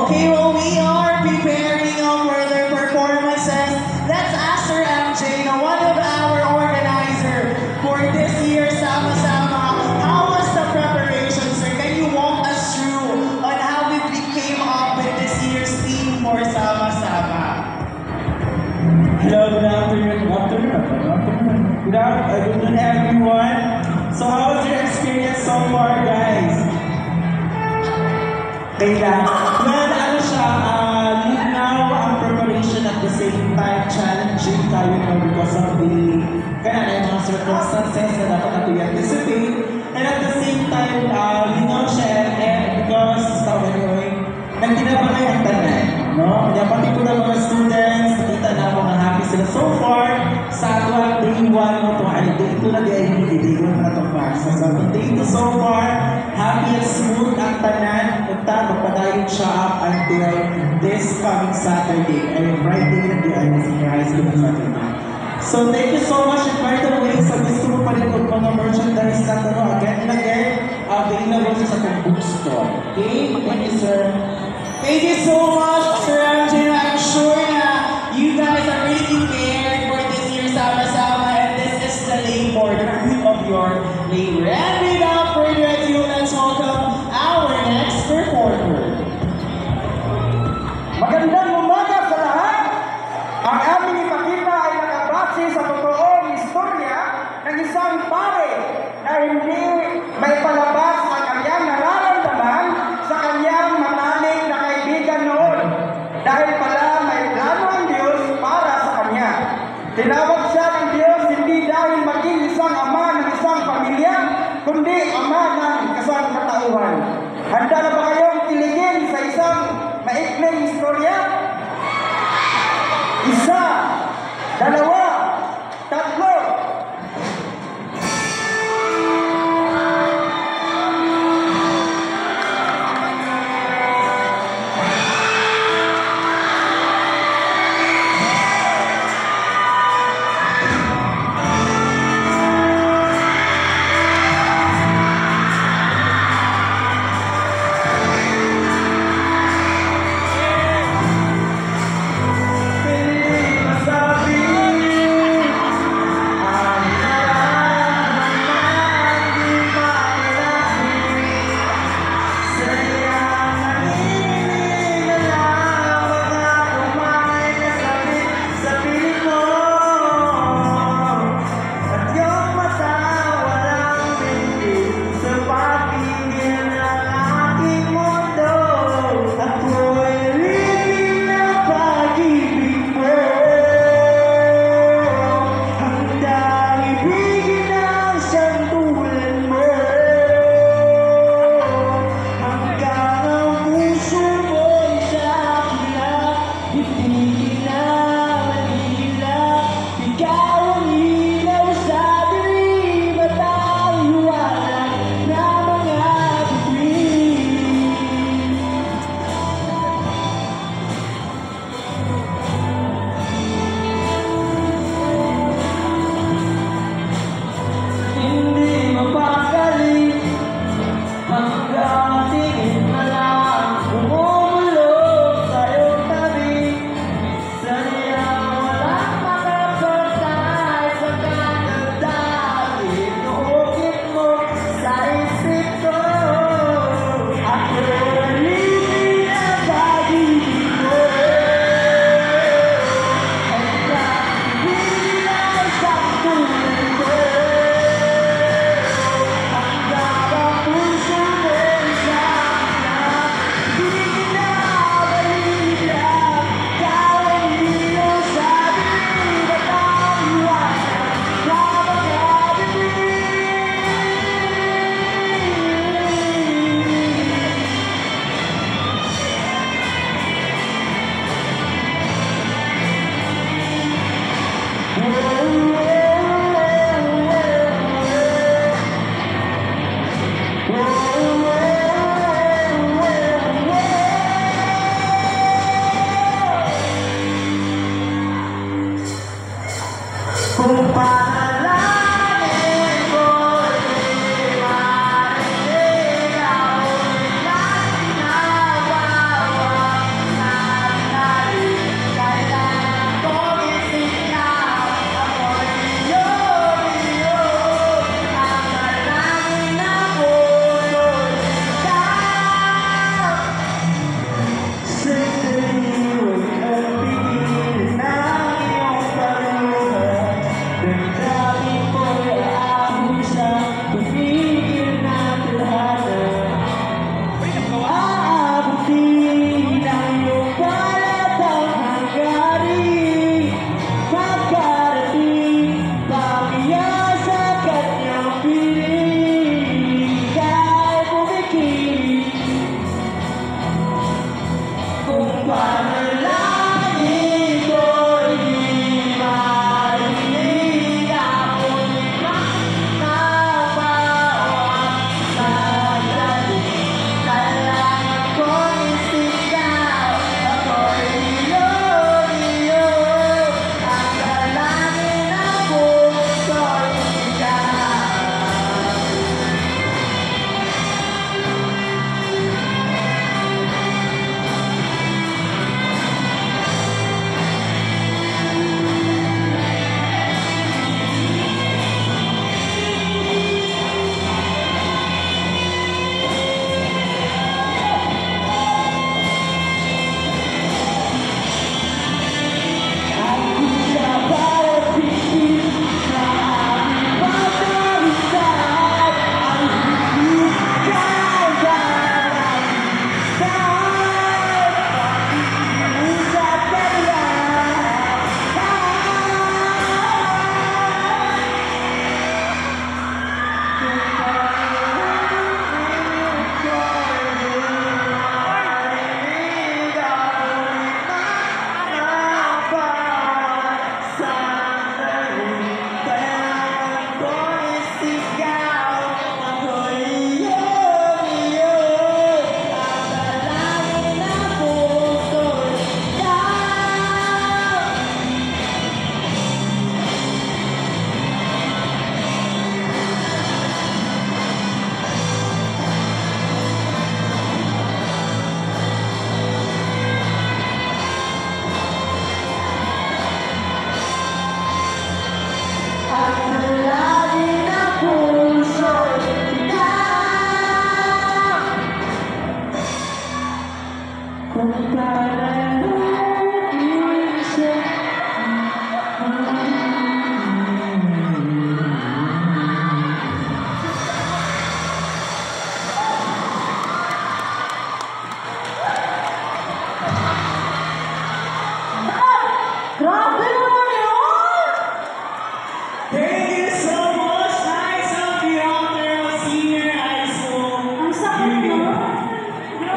Okay, well, we are preparing for their performances. That's Aster MJ, one of our organizers for this year's Sama Sama. How was the preparation, sir? Can you walk us through on how we came up with this year's theme for Sama Sama? Hello, good afternoon. Good afternoon, everyone. So, how was your experience so far, guys? Well, ano siya, now ang preparation at the same time challenging tayo because of the mga circumstances na dapat natin i-anticipate. And at the same time, siya because nagtinabangay ang tanan. No? Kaya pati ko ng mga students, nakita na mga happy sila so far sa atwang day 1 mo itong holiday. Ito na di ay hindi ko na itong fast. So, day 2 so far, happy and smooth ang tanan. Magpadayon siya up until this coming Saturday. Ay, Friday na di ay senior high school na Saturday. So, thank you so much. And by the way, sa gusto mo pa rin kung mga merchandise na ito, again and again, available sa itong bookstore. Okay? Thank you, sir. Thank you so much, Sir MJ. I'm sure you guys are really prepared for this year's Sama Sama, and this is the labor, the fruit of your labor. And without further ado, let's welcome our next performer. Magandang umaga sa lahat. Ang aming ipakita ay nakabase sa totoong istorya ng isang pare na hindi may palabas ang kanyang nararamdaman sa kanyang manalig na kaibigan noon. Dahil pala may plano ang Diyos para sa kanya. Tinawag siya ng Diyos hindi dahil maging isang ama ng isang pamilya, kundi ama ng isang katauhan. Handa na ba kayong kiligin sa isang maikling istorya? Isa, dalawa,